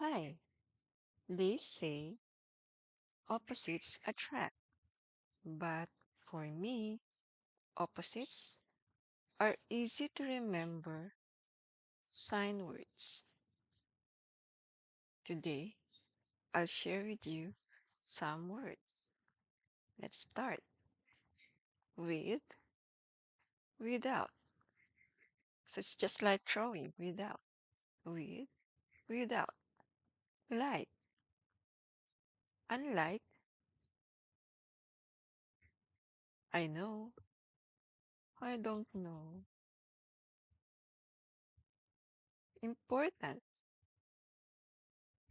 Hi, they say opposites attract, but for me, opposites are easy to remember sign words. Today, I'll share with you some words. Let's start with without. So it's just like throwing without, with, without, like, unlike, I know, I don't know, important,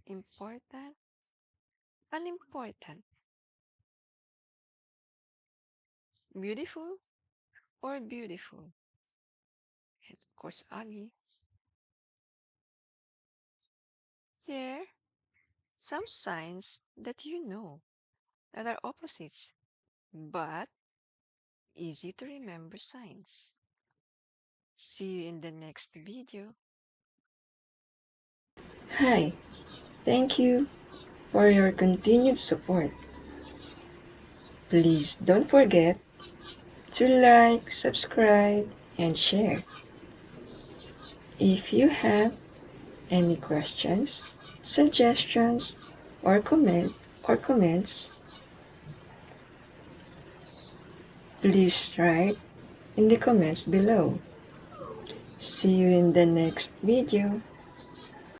important, unimportant, beautiful or beautiful, and of course, ugly. Here, some signs that you know that are opposites, but easy to remember signs. See you in the next video. Hi, thank you for your continued support. Please don't forget to like, subscribe, and share. If you have any questions, suggestions, or comments, please write in the comments below. See you in the next video.